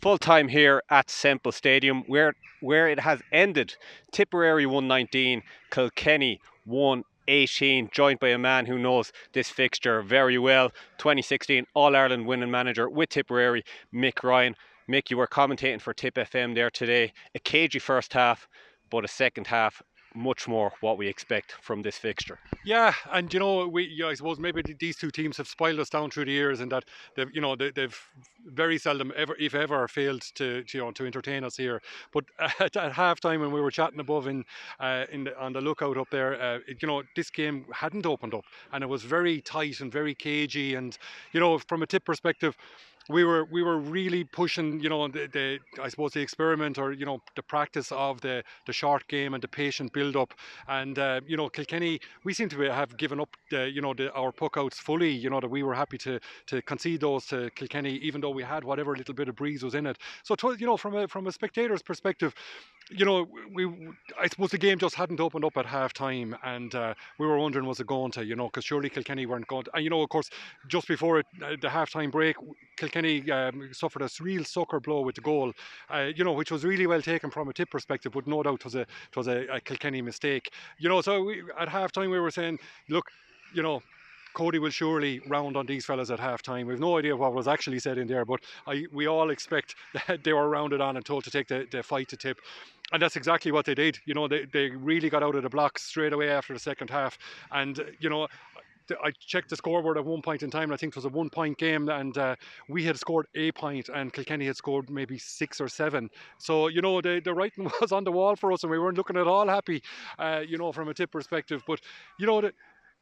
Full time here at Semple Stadium, where it has ended. Tipperary 119, Kilkenny 118. Joined by a man who knows this fixture very well. 2016 All Ireland winning manager with Tipperary, Mick Ryan. Mick, you were commentating for Tip FM there today. A cagey first half, but a second half much more what we expect from this fixture. Yeah, and I suppose maybe these two teams have spoiled us down through the years, and that they've very seldom ever, if ever, failed to entertain us here. But at half time when we were chatting above on the lookout up there, this game hadn't opened up, and it was very tight and very cagey, and from a Tip perspective, we were really pushing, the I suppose the experiment, or the practice of the short game and the patient build up. And Kilkenny, we seem to have given up our puck outs fully. That we were happy to concede those to Kilkenny, even though we had whatever little bit of breeze was in it. So from a spectator's perspective, we I suppose the game just hadn't opened up at half time, and we were wondering, was it going to, because surely Kilkenny weren't going to. And of course, just before the half time break, Kilkenny suffered a real sucker blow with the goal, which was really well taken from a Tip perspective, but no doubt it was a Kilkenny mistake. So at half time we were saying, look, Paudie will surely round on these fellas at half time. We've no idea what was actually said in there, but we all expect that they were rounded on and told to take the fight to Tip. And that's exactly what they did. They really got out of the blocks straight away after the second half. And, I checked the scoreboard at one point in time, and I think it was a 1 point game, and we had scored a point and Kilkenny had scored maybe 6 or 7. So, the writing was on the wall for us, and we weren't looking at all happy, from a Tip perspective. But,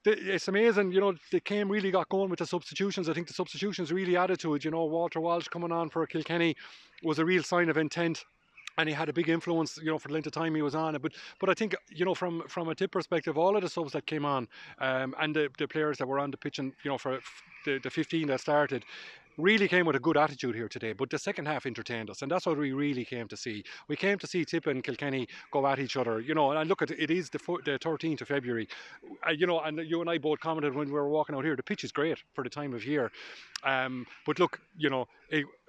it's amazing, the game really got going with the substitutions. I think the substitutions really added to it. Walter Walsh coming on for Kilkenny was a real sign of intent, and he had a big influence, for the length of time he was on it. But I think, from a Tip perspective, all of the subs that came on, and the players that were on the pitch, and for the 15 that started, really came with a good attitude here today. But the second half entertained us, and that's what we really came to see. We came to see Tip and Kilkenny go at each other, and look, it is the 13th of February, and you and I both commented when we were walking out here, the pitch is great for the time of year. But look,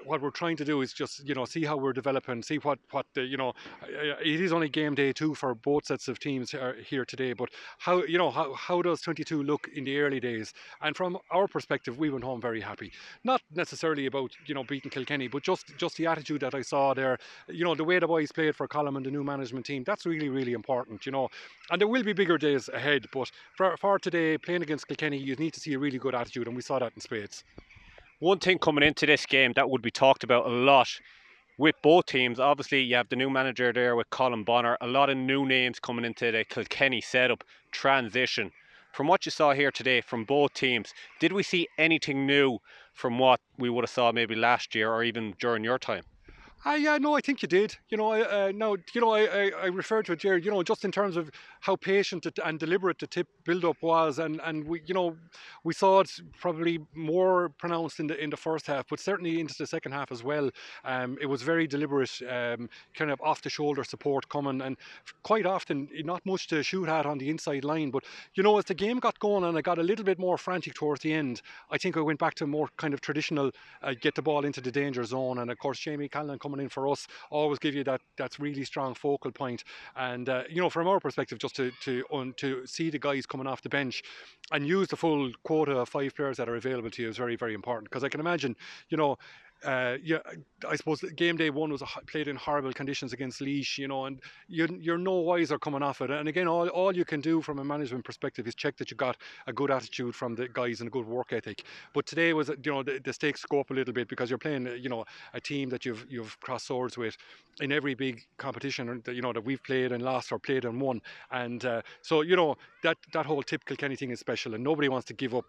what we're trying to do is just, see how we're developing, see what it is only game day 2 for both sets of teams here today. But how does 22 look in the early days? And from our perspective, we went home very happy. Not necessarily about beating Kilkenny, but just the attitude that I saw there. The way the boys played for Colin and the new management team. That's really, really important. And there will be bigger days ahead. But for today, playing against Kilkenny, you need to see a really good attitude, and we saw that in spades. One thing coming into this game that would be talked about a lot with both teams, obviously you have the new manager there with Colin Bonner, a lot of new names coming into the Kilkenny setup, transition. From what you saw here today from both teams, did we see anything new from what we would have saw maybe last year or even during your time? Yeah, no, I think you did. I referred to it here. Just in terms of how patient and deliberate the Tip build-up was, and we saw it probably more pronounced in the first half, but certainly into the second half as well. It was very deliberate, kind of off-the-shoulder support coming, and quite often not much to shoot at on the inside line. But as the game got going and it got a little bit more frantic towards the end, I think I went back to more kind of traditional, get the ball into the danger zone, and of course Jamie Callan coming in for us always give you that's really strong focal point. And from our perspective, just to see the guys coming off the bench and use the full quota of 5 players that are available to you is very, very important, because I can imagine, yeah, I suppose game day 1 was played in horrible conditions against Laois, and you're no wiser coming off it. And again, all you can do from a management perspective is check that you got a good attitude from the guys and a good work ethic. But today was, the stakes go up a little bit, because you're playing, a team that you've crossed swords with in every big competition that we've played and lost or played and won. And so that whole Tip Kilkenny thing is special, and nobody wants to give up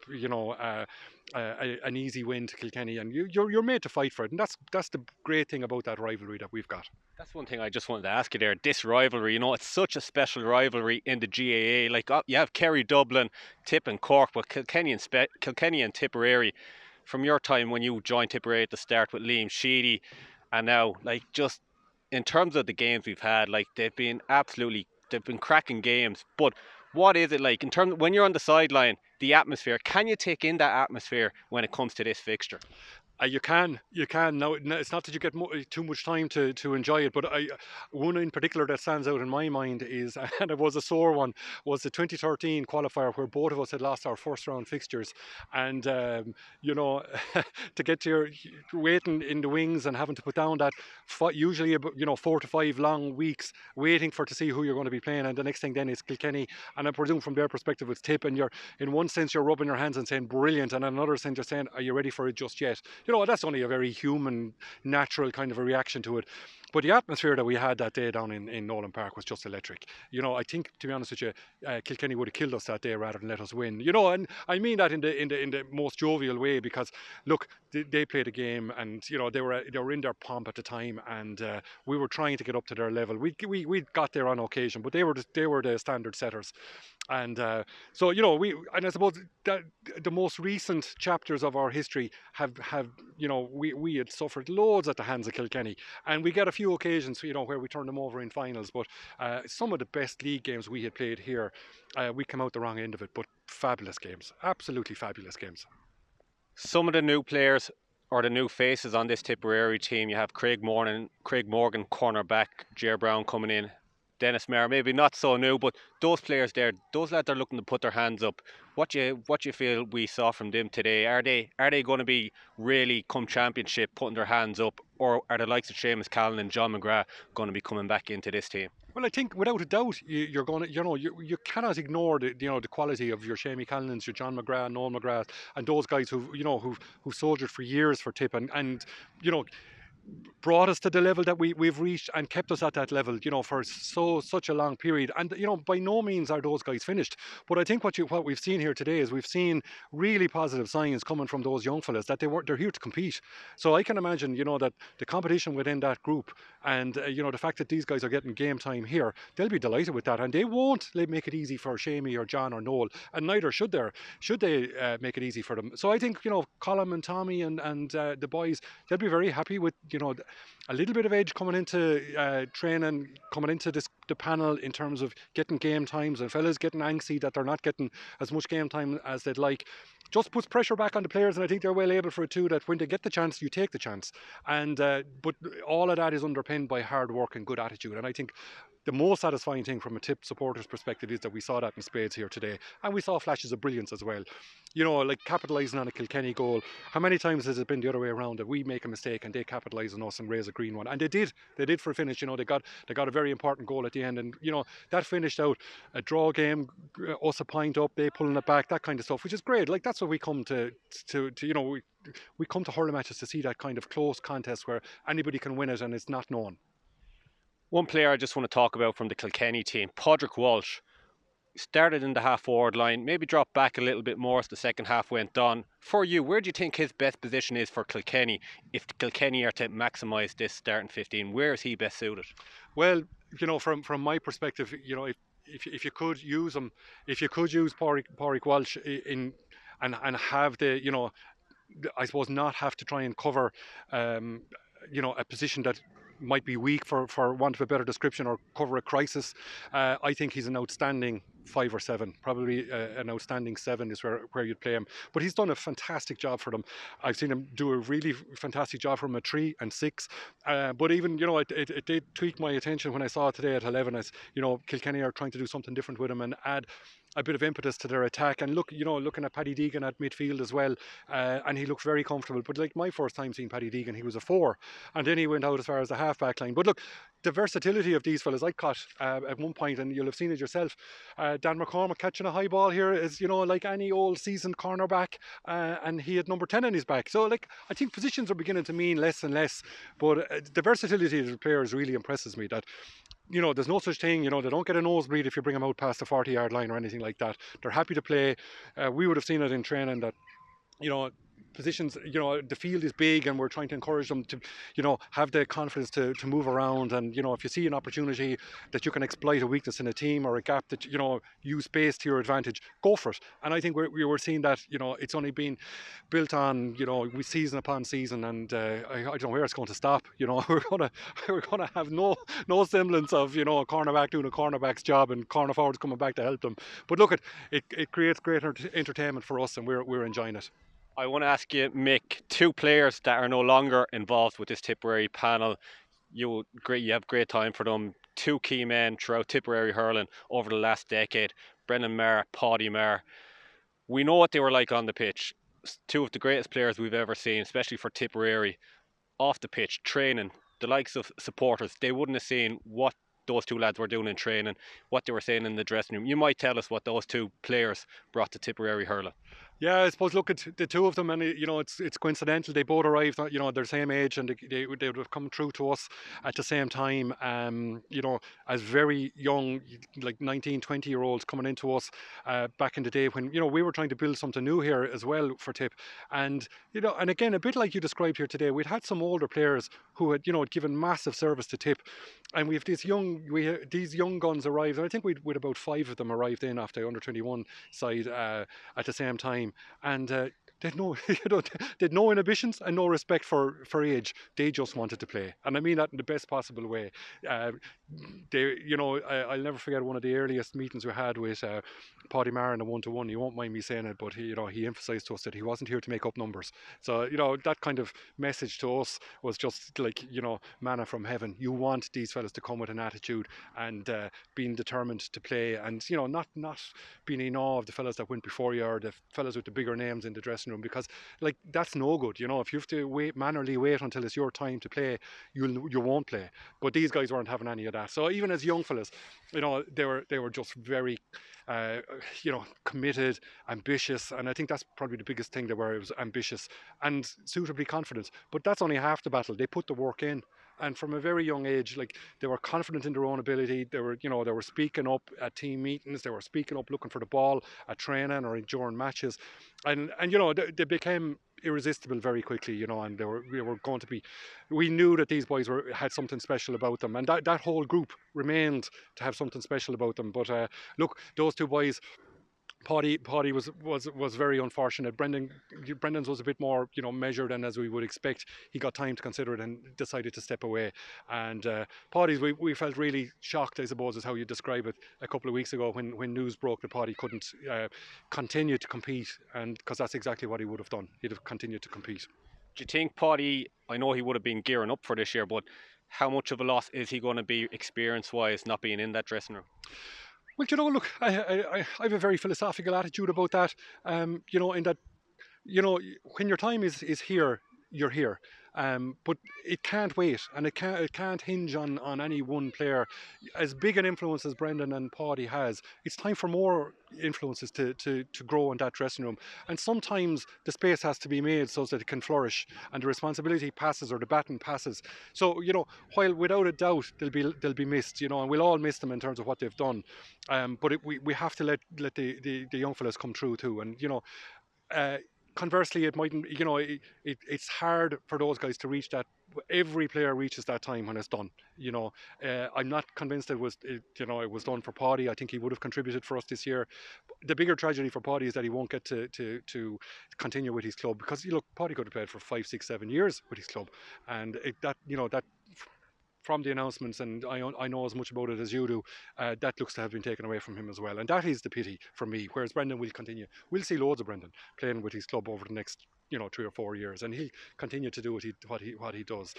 an easy win to Kilkenny, and you're made to fight for it, and that's the great thing about that rivalry that we've got. That's one thing I just wanted to ask you there. This rivalry, it's such a special rivalry in the GAA. Like, you have Kerry, Dublin, Tip and Cork, but Kilkenny and Tipperary, from your time when you joined Tipperary at the start with Liam Sheedy, and now, like, just in terms of the games we've had, like, they've been cracking games. But what is it like in terms when you're on the sideline, the atmosphere? Can you take in that atmosphere when it comes to this fixture? You can. Now, it's not that you get too much time to enjoy it, but one in particular that stands out in my mind is, and it was a sore one, was the 2013 qualifier where both of us had lost our first round fixtures, and you know, to get to your waiting in the wings and having to put down that usually about 4 to 5 long weeks waiting for to see who you're going to be playing, and the next thing then is Kilkenny, and I presume from their perspective it's Tip, and you're in one sense you're rubbing your hands and saying brilliant, and in another sense you're saying, are you ready for it just yet? That's only a very human, natural kind of a reaction to it. But the atmosphere that we had that day down in Nolan Park was just electric. I think, to be honest with you, Kilkenny would have killed us that day rather than let us win. And I mean that in the most jovial way, because look, they played a game, and they were in their pomp at the time, and we were trying to get up to their level. We got there on occasion, but they were the standard setters. And so and I suppose that the most recent chapters of our history have we had suffered loads at the hands of Kilkenny, and we get a few occasions where we turned them over in finals, but some of the best league games we had played here, we came out the wrong end of it, but fabulous games, absolutely fabulous games. Some of the new players or the new faces on this Tipperary team, you have Craig Morgan, cornerback, Jer Brown coming in, Dennis Maher, maybe not so new, but those players there, those lads are looking to put their hands up. What do you feel we saw from them today? Are they going to be really come championship putting their hands up, or are the likes of Seamus Callan and John McGrath going to be coming back into this team? Well, I think without a doubt you're going to, you cannot ignore the quality of your Shamie Callans, your John McGrath, Noel McGrath, and those guys who've soldiered for years for Tip, and brought us to the level that we've reached and kept us at that level, for such a long period. And by no means are those guys finished. But I think what we've seen here today is we've seen really positive signs coming from those young fellas that they're here to compete. So I can imagine, that the competition within that group, and the fact that these guys are getting game time here, they'll be delighted with that, and they won't make it easy for Shamie or John or Noel, and neither should they make it easy for them. So I think Colin and Tommy and the boys, they'll be very happy with a little bit of edge coming into training, coming into the panel in terms of getting game times, and fellas getting angsty that they're not getting as much game time as they'd like. Just puts pressure back on the players, and I think they're well able for it too, that when they get the chance, you take the chance. And but all of that is underpinned by hard work and good attitude. And I think the most satisfying thing from a Tip supporter's perspective is that we saw that in spades here today, and we saw flashes of brilliance as well. Like capitalising on a Kilkenny goal. How many times has it been the other way around, that we make a mistake and they capitalise on us and raise a green one? And they did for a finish. They got a very important goal at the end, and that finished out a draw game, us a point up, they pulling it back, that kind of stuff, which is great. Like, that's what we come to we come to hurling matches to see, that kind of close contest where anybody can win it and it's not known. One player I just want to talk about from the Kilkenny team, Paudie Walsh, started in the half-forward line, maybe dropped back a little bit more as the second half went on. For you, where do you think his best position is for Kilkenny? If Kilkenny are to maximise this starting 15, where is he best suited? Well, from my perspective, if you could use him, if you could use Paudie Walsh in and have I suppose not have to try and cover a position that might be weak, for want of a better description, or cover a crisis. I think he's an outstanding 5 or 7, probably an outstanding 7 is where you'd play him. But he's done a fantastic job for them. I've seen him do a really fantastic job from a 3 and 6. But even, it did tweak my attention when I saw it today at 11, as, Kilkenny are trying to do something different with him and add a bit of impetus to their attack. And looking at Paddy Deegan at midfield as well, and he looked very comfortable. But like my first time seeing Paddy Deegan, he was a 4, and then he went out as far as the half-back line. But look, the versatility of these fellas, I caught at one point, and you'll have seen it yourself, Dan McCormack catching a high ball here is, like any old seasoned cornerback, and he had number 10 on his back. So, I think positions are beginning to mean less and less, but the versatility of the players really impresses me, that there's no such thing, they don't get a nosebleed if you bring them out past the 40-yard line or anything like that. They're happy to play. We would have seen it in training that, positions, the field is big, and we're trying to encourage them to, have the confidence to move around. And, if you see an opportunity that you can exploit a weakness in a team, or a gap that, use space to your advantage, go for it. And I think we were seeing that, it's only been built on, we season upon season, and I don't know where it's going to stop. We're gonna have no semblance of, a cornerback doing a cornerback's job and corner forwards coming back to help them. But look, it creates great entertainment for us, and we're enjoying it. I want to ask you, Mick, two players that are no longer involved with this Tipperary panel. You have great time for them. Two key men throughout Tipperary hurling over the last decade. Brendan Maher, Paudie Maher. We know what they were like on the pitch. Two of the greatest players we've ever seen, especially for Tipperary. Off the pitch, training, the likes of supporters, they wouldn't have seen what those two lads were doing in training, what they were saying in the dressing room. You might tell us what those two players brought to Tipperary hurling. Yeah, I suppose look at the two of them, and it's coincidental. They both arrived, their same age, and they would have come through to us at the same time. As very young, like 19, 20 year olds coming into us back in the day when we were trying to build something new here as well for Tip, and and again a bit like you described here today, we'd had some older players who had given massive service to Tip, and we have these young guns arrived, and I think we'd about five of them arrived in after under 21 side at the same time, and they'd no, they'd no inhibitions and no respect for age. They just wanted to play, and I mean that in the best possible way. Uh, I'll never forget one of the earliest meetings we had with Paudie Maher in a one-to-one. He won't mind me saying it, but he emphasised to us that he wasn't here to make up numbers. So that kind of message to us was just like manna from heaven. You want these fellas to come with an attitude and being determined to play, and not being in awe of the fellas that went before you or the fellas with the bigger names in the dressing room, because like that's no good. If you have to manually wait until it's your time to play, you won't play. But these guys weren't having any of that. So even as young fellas, they were just very committed, ambitious, and I think that's probably the biggest thing. They were, it was ambitious and suitably confident. But that's only half the battle. They put the work in. And from a very young age, like, they were confident in their own ability. They were speaking up at team meetings. They were speaking up, looking for the ball at training or during matches, and they became irresistible very quickly. And we were going to be. We knew that these boys had something special about them, and that whole group remained to have something special about them. But look, those two boys. Paudie was very unfortunate. Brendan's was a bit more measured, and as we would expect, he got time to consider it and decided to step away. And Paudie's, we felt really shocked, I suppose, is how you describe it, a couple of weeks ago when news broke that Paudie couldn't continue to compete, and because that's exactly what he would have done. He'd have continued to compete. Do you think Paudie, I know he would have been gearing up for this year, but how much of a loss is he going to be experience wise not being in that dressing room? Well, look, I have a very philosophical attitude about that. In that, when your time is here, you're here. But it can't wait, and it can't hinge on any one player. As big an influence as Brendan and Paudie has, it's time for more influences to grow in that dressing room. And sometimes the space has to be made so that it can flourish, and the responsibility passes, or the baton passes. So while without a doubt they'll be missed, and we'll all miss them in terms of what they've done. But we have to let the young fellas come through too, and uh, conversely, it mightn't. It's hard for those guys to reach that. Every player reaches that time when it's done. I'm not convinced it was done for Paudie. I think he would have contributed for us this year. The bigger tragedy for Paudie is that he won't get to continue with his club, because Paudie could have played for 5, 6, 7 years with his club, and that from the announcements, and I know as much about it as you do, that looks to have been taken away from him as well, and that is the pity for me. Whereas Brendan will continue. We'll see loads of Brendan playing with his club over the next 3 or 4 years, and he'll continue to do what he does.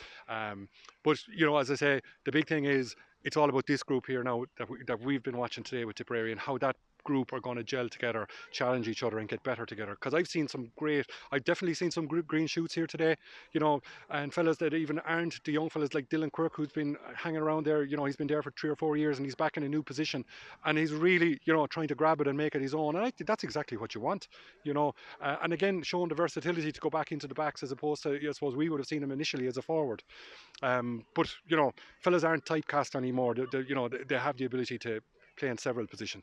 But as I say, the big thing is it's all about this group here now that we've been watching today with Tipperary, and how that group are going to gel together, challenge each other, and get better together. Because I've definitely seen some green shoots here today, and fellas that even aren't the young fellas, like Dylan Quirk, who's been hanging around there. He's been there for 3 or 4 years, and he's back in a new position, and he's really, trying to grab it and make it his own. And I think that's exactly what you want, and again, showing the versatility to go back into the backs, as opposed to, I suppose, we would have seen him initially as a forward. But fellas aren't typecast anymore. They have the ability to play in several positions.